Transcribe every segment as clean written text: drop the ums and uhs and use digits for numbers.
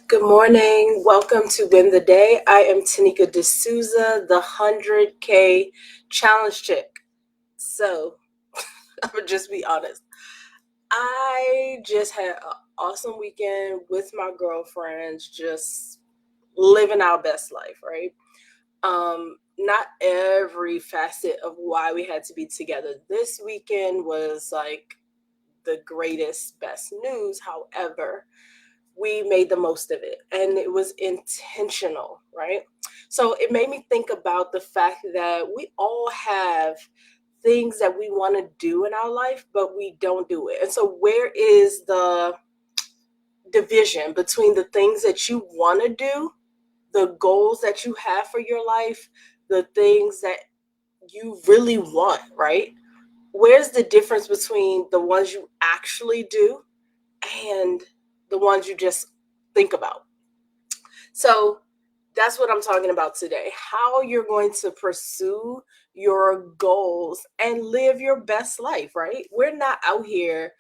Good morning. Welcome to Win the Day. I am Tanika D'Souza, the 100K challenge chick. So, I'm going to just be honest. I just had an awesome weekend with my girlfriends, just living our best life, right? Not every facet of why we had to be together this weekend was like the greatest, best news. However, we made the most of it and it was intentional, right? So it made me think about the fact that we all have things that we want to do in our life, but we don't do it. And so, where is the division between the things that you want to do, the goals that you have for your life, the things that you really want, right? Where's the difference between the ones you actually do and the ones you just think about? So that's what I'm talking about today. How you're going to pursue your goals and live your best life, right? We're not out here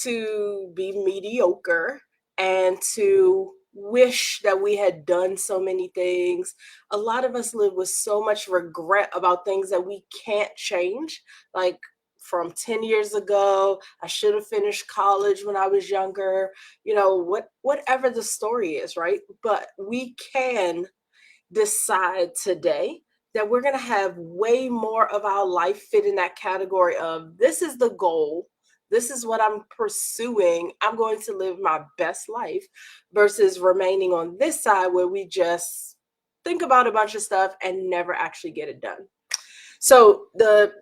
to be mediocre and to wish that we had done so many things. A lot of us live with so much regret about things that we can't change. Like from 10 years ago, I should have finished college when I was younger, whatever the story is, right? But we can decide today that we're going to have way more of our life fit in that category of this is the goal. This is what I'm pursuing. I'm going to live my best life versus remaining on this side where we just think about a bunch of stuff and never actually get it done. So, the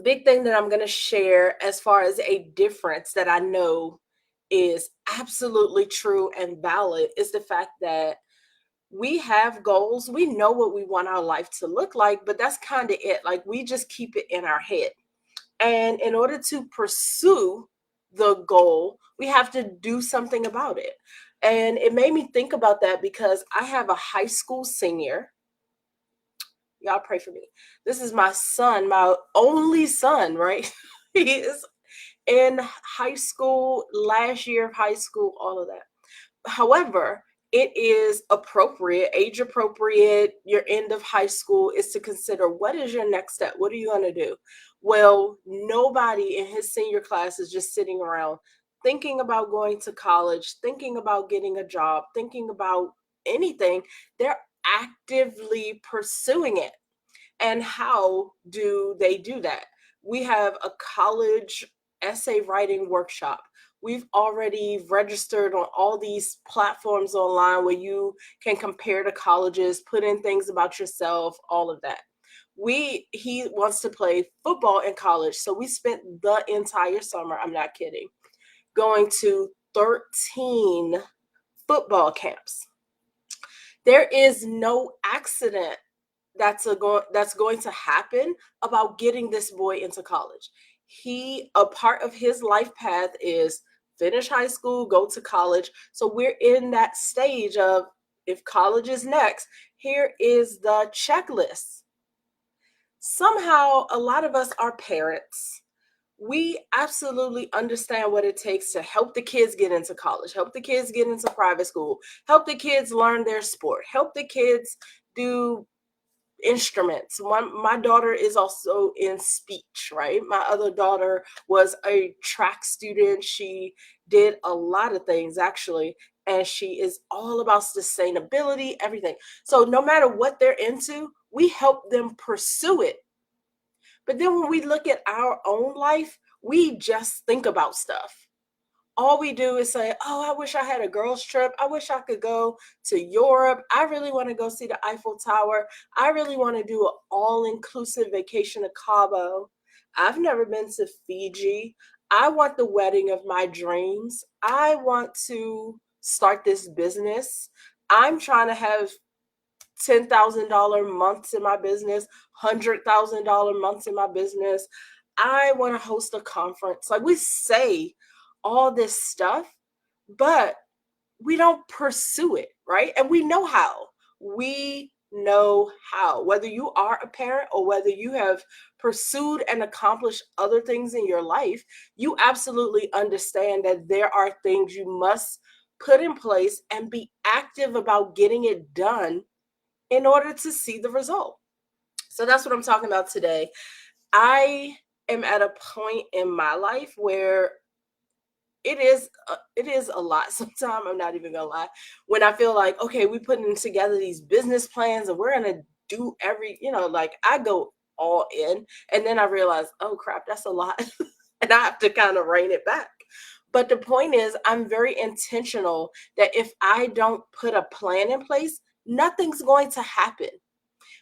big thing that I'm going to share as far as a difference that I know is absolutely true and valid is the fact that we have goals. We know what we want our life to look like, but that's kind of it. Like we just keep it in our head. And in order to pursue the goal, we have to do something about it. And it made me think about that because I have a high school senior. Y'all pray for me. This is my son, my only son, right? He is in high school, last year of high school, all of that. However, it is appropriate, age appropriate, your end of high school is to consider what is your next step? What are you going to do? Well, nobody in his senior class is just sitting around thinking about going to college, thinking about getting a job, thinking about anything. They're actively pursuing it. And how do they do that? We have a college essay writing workshop. We've already registered on all these platforms online where you can compare to colleges, put in things about yourself, all of that. He wants to play football in college. So we spent the entire summer, I'm not kidding, going to 13 football camps. There is no accident that's going to happen about getting this boy into college. A part of his life path is finish high school, go to college. So we're in that stage of if college is next, here is the checklist. Somehow a lot of us are parents. We absolutely understand what it takes to help the kids get into college, help the kids get into private school, help the kids learn their sport, help the kids do instruments. My daughter is also in speech, right? My other daughter was a track student. She did a lot of things actually, and she is all about sustainability, everything. So no matter what they're into, we help them pursue it. But then when we look at our own life, we just think about stuff. All we do is say, oh, I wish I had a girls' trip. I wish I could go to Europe. I really want to go see the Eiffel Tower. I really want to do an all-inclusive vacation to Cabo. I've never been to Fiji. I want the wedding of my dreams. I want to start this business. I'm trying to have $10,000 months in my business, $100,000 months in my business. I want to host a conference. Like we say all this stuff, but we don't pursue it, right? And we know how. We know how. Whether you are a parent or whether you have pursued and accomplished other things in your life, you absolutely understand that there are things you must put in place and be active about getting it done in order to see the result. So that's what I'm talking about today. I am at a point in my life where it is a lot. Sometimes I'm not even gonna lie. When I feel like, okay, we putting together these business plans and we're gonna do like I go all in, and then I realize, oh crap, that's a lot, and I have to kind of rein it back. But the point is, I'm very intentional that if I don't put a plan in place, nothing's going to happen.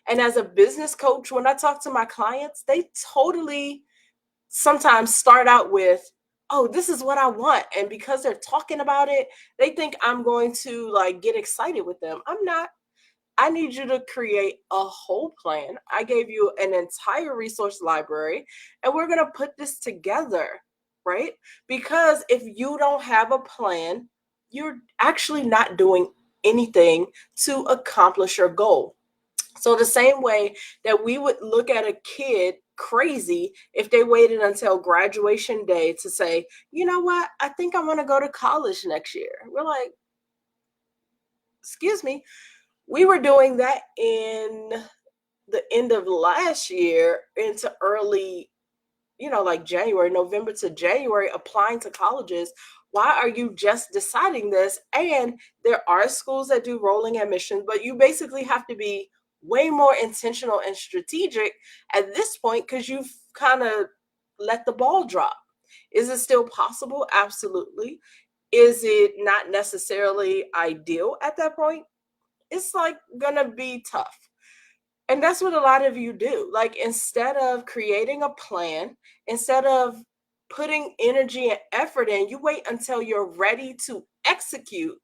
And as a business coach, when I talk to my clients, they totally sometimes start out with, oh, this is what I want. And because they're talking about it, they think I'm going to like get excited with them. I'm not. I need you to create a whole plan. I gave you an entire resource library, and we're going to put this together, right? Because if you don't have a plan, you're actually not doing anything to accomplish your goal. So the same way that we would look at a kid crazy if they waited until graduation day to say, you know what, I think I want to go to college next year. We're like, excuse me. We were doing that in the end of last year into early, like January, November to January, applying to colleges. Why are you just deciding this? And there are schools that do rolling admissions, but you basically have to be way more intentional and strategic at this point because you've kind of let the ball drop. Is it still possible? Absolutely. Is it not necessarily ideal at that point? It's like gonna be tough. And that's what a lot of you do. Like, instead of creating a plan, instead of putting energy and effort in, you wait until you're ready to execute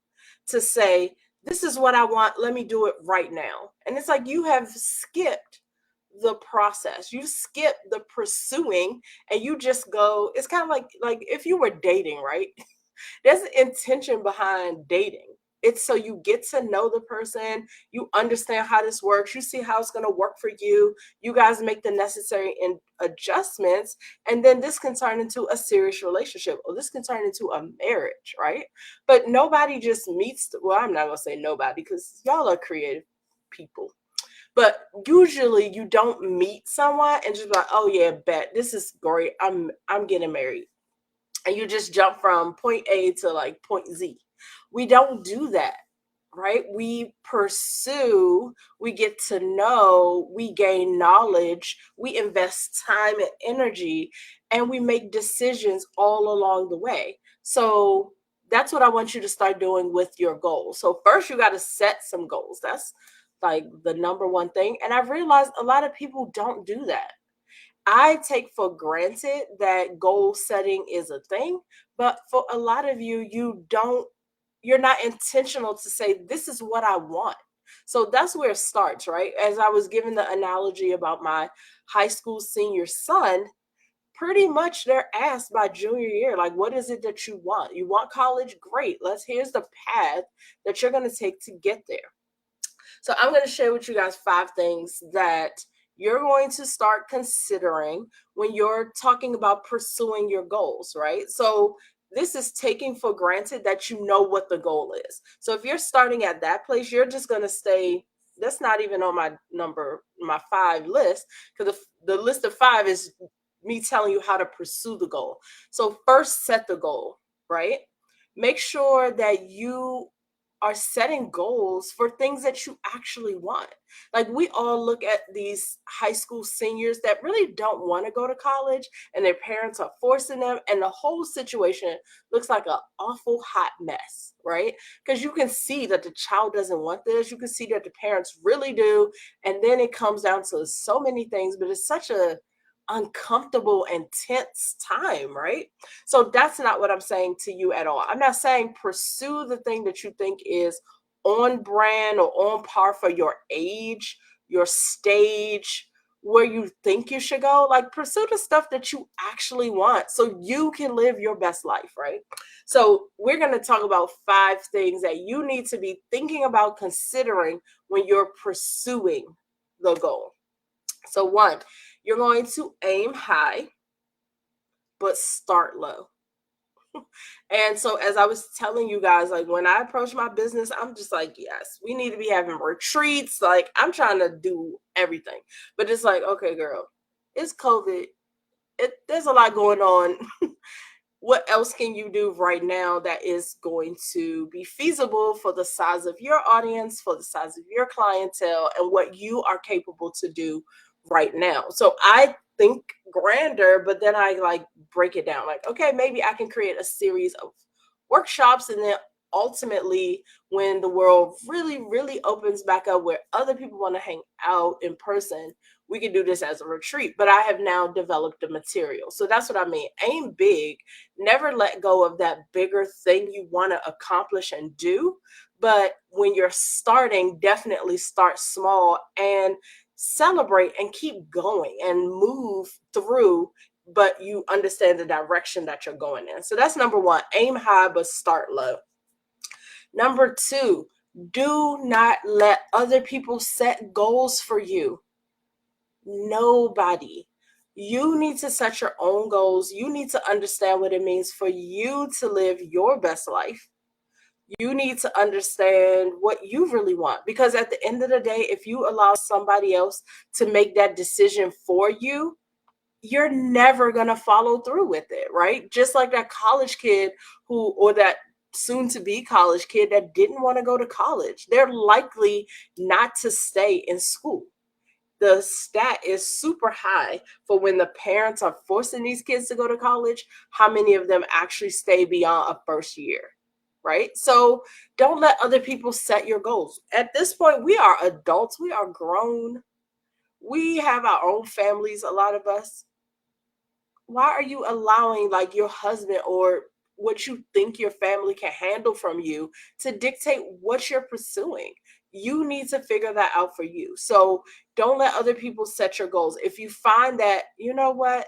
to say, this is what I want. Let me do it right now. And it's like you have skipped the process. You skip the pursuing and you just go, it's kind of like if you were dating, right? There's intention behind dating. It's so you get to know the person, you understand how this works, you see how it's going to work for you. You guys make the necessary adjustments, and then this can turn into a serious relationship, or this can turn into a marriage, right? But nobody just meets. Well, I'm not going to say nobody because y'all are creative people. But usually you don't meet someone and just be like, oh yeah, bet this is great. I'm getting married, and you just jump from point A to like point Z. We don't do that, right? We pursue, we get to know, we gain knowledge, we invest time and energy, and we make decisions all along the way. So that's what I want you to start doing with your goals. So first you got to set some goals. That's like the number one thing. And I've realized a lot of people don't do that. I take for granted that goal setting is a thing, but for a lot of you, you're not intentional to say, this is what I want. So that's where it starts, right? As I was giving the analogy about my high school senior son, pretty much they're asked by junior year, like, what is it that you want? You want college? Great. Here's the path that you're going to take to get there. So I'm going to share with you guys 5 things that you're going to start considering when you're talking about pursuing your goals, right? So this is taking for granted that you know what the goal is. So if you're starting at that place, you're just going to stay. That's not even on my 5 list, because the list of 5 is me telling you how to pursue the goal. So first, set the goal, right? Make sure that you are setting goals for things that you actually want. Like, we all look at these high school seniors that really don't want to go to college, and their parents are forcing them, and the whole situation looks like an awful hot mess, right? Because you can see that the child doesn't want this. You can see that the parents really do. And then it comes down to so many things, but it's such a uncomfortable and tense time, right? So that's not what I'm saying to you at all. I'm not saying pursue the thing that you think is on brand or on par for your age, your stage, where you think you should go. Like, pursue the stuff that you actually want so you can live your best life, right? So we're going to talk about 5 things that you need to be thinking about considering when you're pursuing the goal. So 1, you're going to aim high, but start low. And so as I was telling you guys, like when I approach my business, I'm just like, yes, we need to be having retreats. Like I'm trying to do everything. But it's like, okay, girl, it's COVID. There's a lot going on. What else can you do right now that is going to be feasible for the size of your audience, for the size of your clientele, and what you are capable to do right now? So I think grander, but then I like break it down. Like, okay, maybe I can create a series of workshops, and then ultimately, when the world really, really opens back up where other people want to hang out in person, we can do this as a retreat. But I have now developed the material. So that's what I mean. Aim big. Never let go of that bigger thing you want to accomplish and do. But when you're starting, definitely start small and celebrate and keep going and move through, but you understand the direction that you're going in. So that's number one. Aim high, but start low. Number two, do not let other people set goals for you. Nobody. You need to set your own goals. You need to understand what it means for you to live your best life. You need to understand what you really want. Because at the end of the day, if you allow somebody else to make that decision for you, you're never going to follow through with it, right? Just like that college kid or that soon to be college kid that didn't want to go to college. They're likely not to stay in school. The stat is super high for when the parents are forcing these kids to go to college, how many of them actually stay beyond a first year, right? So don't let other people set your goals. At this point, we are adults, we are grown, we have our own families, a lot of us. Why are you allowing like your husband or what you think your family can handle from you to dictate what you're pursuing? You need to figure that out for you. So don't let other people set your goals. If you find that, you know what,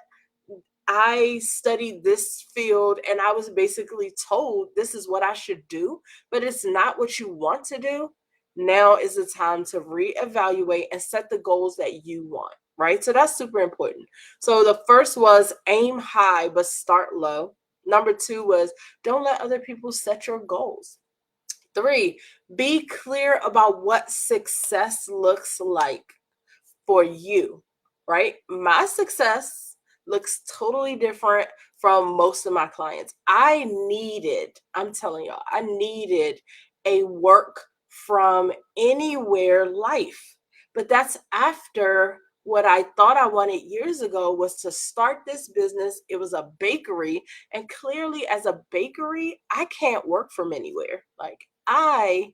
I studied this field and I was basically told this is what I should do, but it's not what you want to do, now is the time to reevaluate and set the goals that you want, right? So that's super important. So the first was aim high, but start low. Number two was don't let other people set your goals. Three, be clear about what success looks like for you, right? My success looks totally different from most of my clients. I'm telling y'all, I needed a work from anywhere life. But that's after what I thought I wanted years ago was to start this business. It was a bakery. And clearly, as a bakery, I can't work from anywhere. Like, I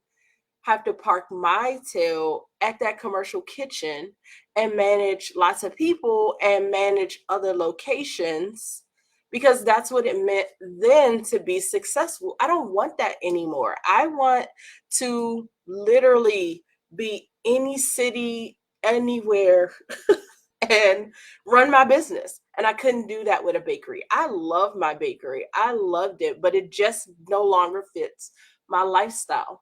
have to park my tail at that commercial kitchen and manage lots of people and manage other locations because that's what it meant then to be successful. I don't want that anymore. I want to literally be any city, anywhere, and run my business. And I couldn't do that with a bakery. I love my bakery. I loved it, but it just no longer fits my lifestyle.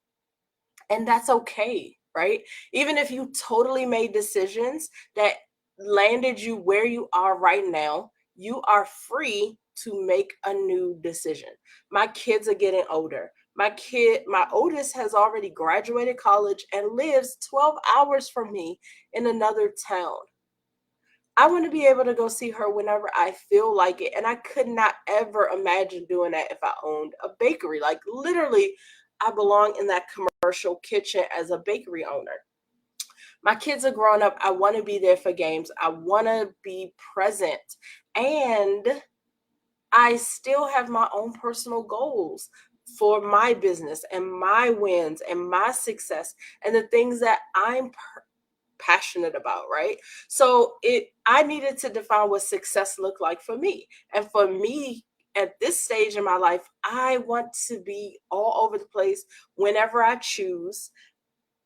And that's okay, right? Even if you totally made decisions that landed you where you are right now, you are free to make a new decision. My kids are getting older. My oldest has already graduated college and lives 12 hours from me in another town. I want to be able to go see her whenever I feel like it. And I could not ever imagine doing that if I owned a bakery. Like literally, I belong in that commercial kitchen as a bakery owner. My kids are growing up. I want to be there for games. I want to be present. And I still have my own personal goals for my business and my wins and my success and the things that I'm passionate about, right? So I needed to define what success looked like for me. And for me, at this stage in my life, I want to be all over the place whenever I choose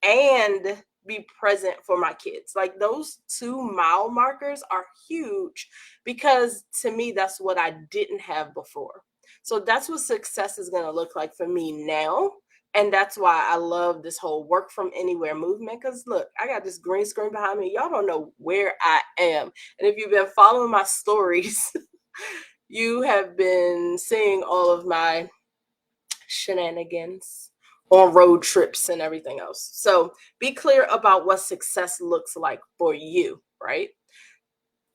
and be present for my kids. Like those 2 mile markers are huge because to me, that's what I didn't have before. So that's what success is going to look like for me now. And that's why I love this whole work from anywhere movement. Because look, I got this green screen behind me. Y'all don't know where I am. And if you've been following my stories, You have been seeing all of my shenanigans on road trips and everything else. So be clear about what success looks like for you, right?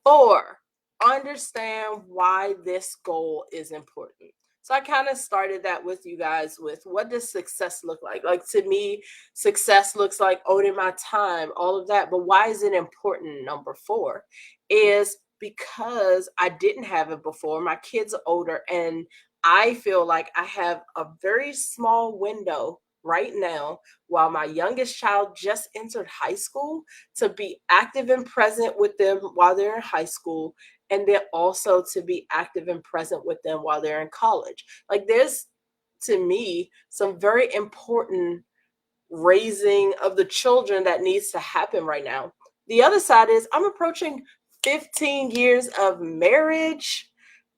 4, understand why this goal is important. So I kind of started that with you guys with what does success look like? Like to me, success looks like owning my time, all of that. But why is it important? Number 4 is because I didn't have it before. My kids are older and I feel like I have a very small window right now while my youngest child just entered high school to be active and present with them while they're in high school, and then also to be active and present with them while they're in college. Like there's, to me, some very important raising of the children that needs to happen right now. The other side is I'm approaching 15 years of marriage,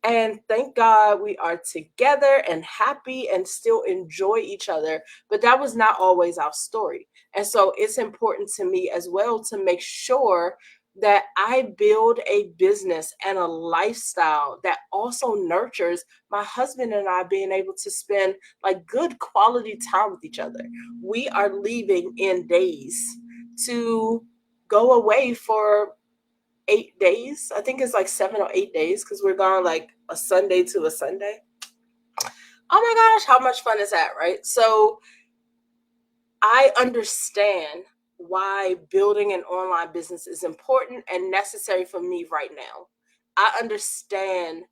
and thank God we are together and happy and still enjoy each other. But that was not always our story. And so it's important to me as well to make sure that I build a business and a lifestyle that also nurtures my husband and I being able to spend like good quality time with each other. We are leaving in days to go away for 8 days. I think it's like 7 or 8 days because we're gone like a Sunday to a Sunday. Oh my gosh, how much fun is that, right? So I understand why building an online business is important and necessary for me right now. I understand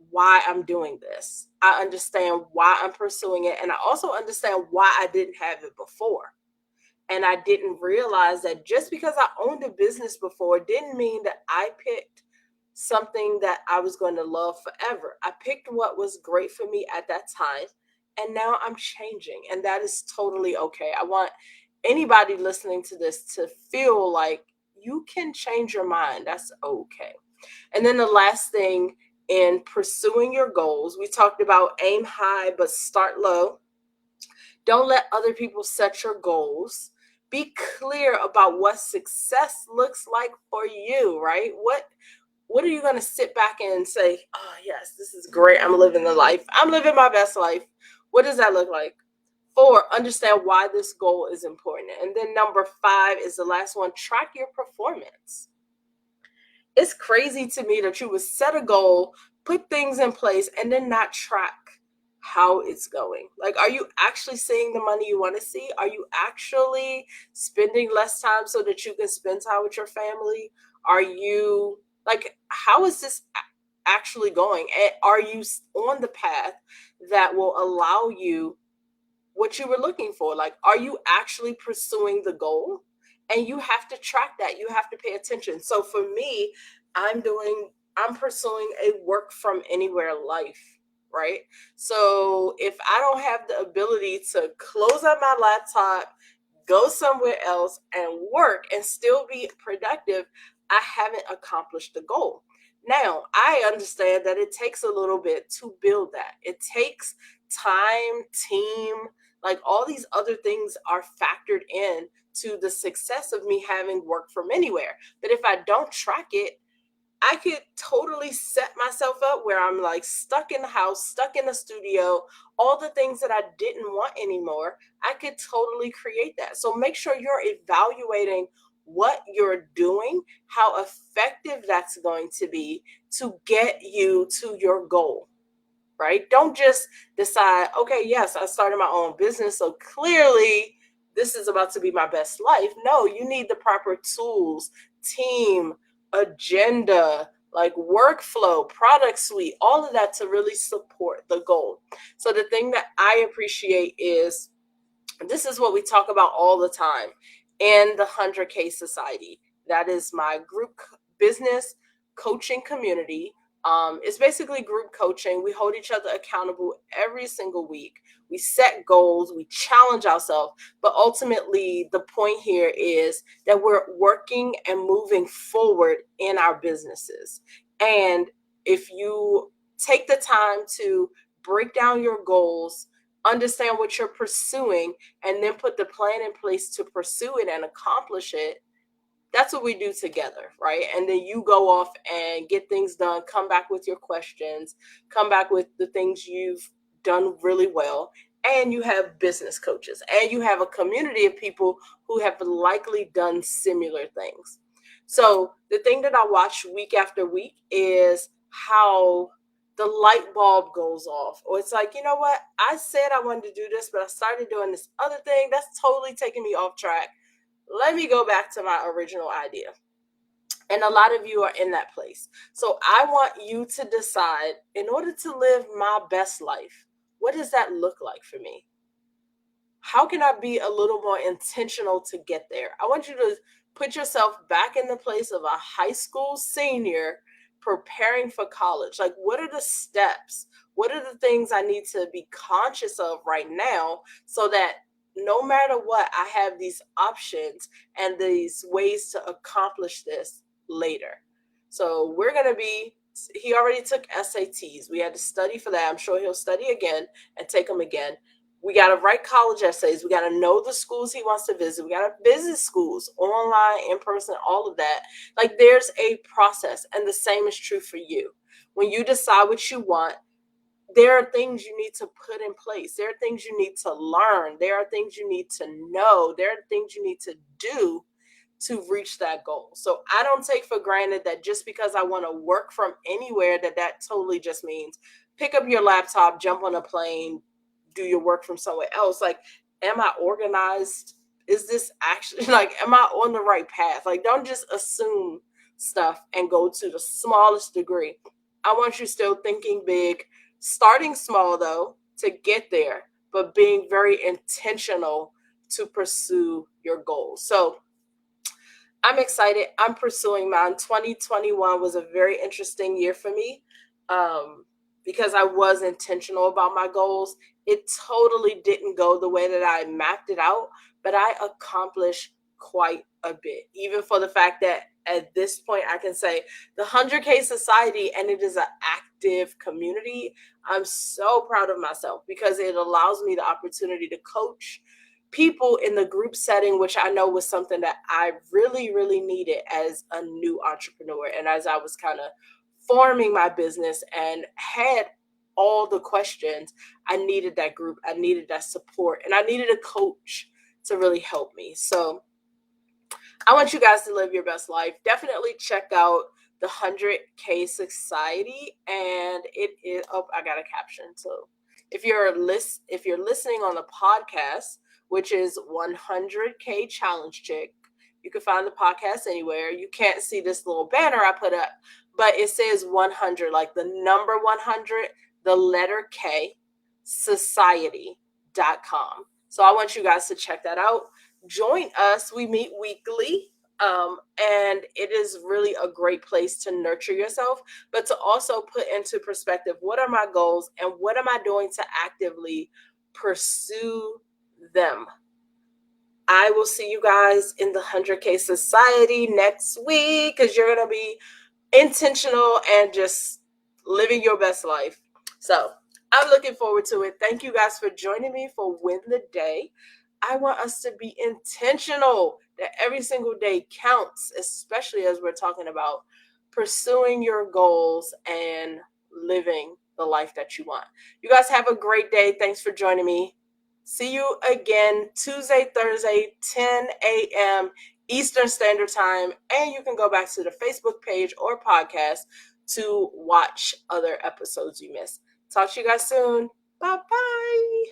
why I'm doing this. I understand why I'm pursuing it. And I also understand why I didn't have it before. And I didn't realize that just because I owned a business before didn't mean that I picked something that I was going to love forever. I picked what was great for me at that time. And now I'm changing. And that is totally okay. I want anybody listening to this to feel like you can change your mind. That's okay. And then the last thing in pursuing your goals, we talked about aim high, but start low. Don't let other people set your goals. Be clear about what success looks like for you, right? What are you going to sit back and say, oh, yes, this is great. I'm living the life. I'm living my best life. What does that look like? 4, understand why this goal is important. And then number 5 is the last one, track your performance. It's crazy to me that you would set a goal, put things in place, and then not track how it's going. Like, are you actually seeing the money you want to see? Are you actually spending less time so that you can spend time with your family? Are you like, how is this actually going? And are you on the path that will allow you what you were looking for? Like, are you actually pursuing the goal? And you have to track that. You have to pay attention. So for me, I'm pursuing a work from anywhere life, right? So if I don't have the ability to close up my laptop, go somewhere else and work and still be productive, I haven't accomplished the goal. Now, I understand that it takes a little bit to build that. It takes time, team, like all these other things are factored in to the success of me having work from anywhere. But if I don't track it, I could totally set myself up where I'm like stuck in the house, stuck in the studio, all the things that I didn't want anymore. I could totally create that. So make sure you're evaluating what you're doing, how effective that's going to be to get you to your goal, right? Don't just decide, okay, yes, I started my own business, so clearly this is about to be my best life. No, you need the proper tools, team, agenda, like workflow, product suite, all of that to really support the goal. So the thing that I appreciate is this is what we talk about all the time in the 100K Society. That is my group business coaching community. It's basically group coaching. We hold each other accountable every single week. We set goals, we challenge ourselves, but ultimately, the point here is that we're working and moving forward in our businesses. And if you take the time to break down your goals, understand what you're pursuing, and then put the plan in place to pursue it and accomplish it, That's what we do together, right? And then you go off and get things done, come back with your questions, come back with the things you've done really well. And you have business coaches and you have a community of people who have likely done similar things. So the thing that I watch week after week is how the light bulb goes off. Or it's like, you know what? I said I wanted to do this, but I started doing this other thing. That's totally taking me off track. Let me go back to my original idea. And a lot of you are in that place. So I want you to decide, in order to live my best life, what does that look like for me? How can I be a little more intentional to get there? I want you to put yourself back in the place of a high school senior preparing for college. Like, what are the steps? What are the things I need to be conscious of right now so that no matter what, I have these options and these ways to accomplish this later? So he already took SATs. We had to study for that. I'm sure he'll study again and take them again. We got to write college essays. We got to know the schools he wants to visit. We got to visit schools, online, in person, all of that. Like, there's a process, and the same is true for you. When you decide what you want, there are things you need to put in place. There are things you need to learn. There are things you need to know. There are things you need to do to reach that goal. So I don't take for granted that just because I want to work from anywhere, that totally just means pick up your laptop, jump on a plane, do your work from somewhere else. Like, am I organized? Is this actually, like, am I on the right path? Like, don't just assume stuff and go to the smallest degree. I want you still thinking big, starting small though, to get there, but being very intentional to pursue your goals. So I'm excited. I'm pursuing mine. 2021 was a very interesting year for me because I was intentional about my goals. It totally didn't go the way that I mapped it out, but I accomplished quite a bit, even for the fact that at this point I can say the 100K Society, and it is an active community. I'm so proud of myself because it allows me the opportunity to coach people in the group setting, which I know was something that I really, really needed as a new entrepreneur. And as I was kind of forming my business and had all the questions, I needed that group. I needed that support, and I needed a coach to really help me. So I want you guys to live your best life. Definitely check out the 100K Society. And it is, oh, I got a caption. So if you're listening on the podcast, which is 100K Challenge Chick, you can find the podcast anywhere. You can't see this little banner I put up, but it says 100, like the number 100, the letter K, society.com. So I want you guys to check that out. Join us. We meet weekly. And it is really a great place to nurture yourself, but to also put into perspective, what are my goals and what am I doing to actively pursue them? I will see you guys in the 100K Society next week because you're going to be intentional and just living your best life. So I'm looking forward to it. Thank you guys for joining me for Win the Day. I want us to be intentional, that every single day counts, especially as we're talking about pursuing your goals and living the life that you want. You guys have a great day. Thanks for joining me. See you again Tuesday, Thursday, 10 a.m. Eastern Standard Time. And you can go back to the Facebook page or podcast to watch other episodes you missed. Talk to you guys soon. Bye-bye.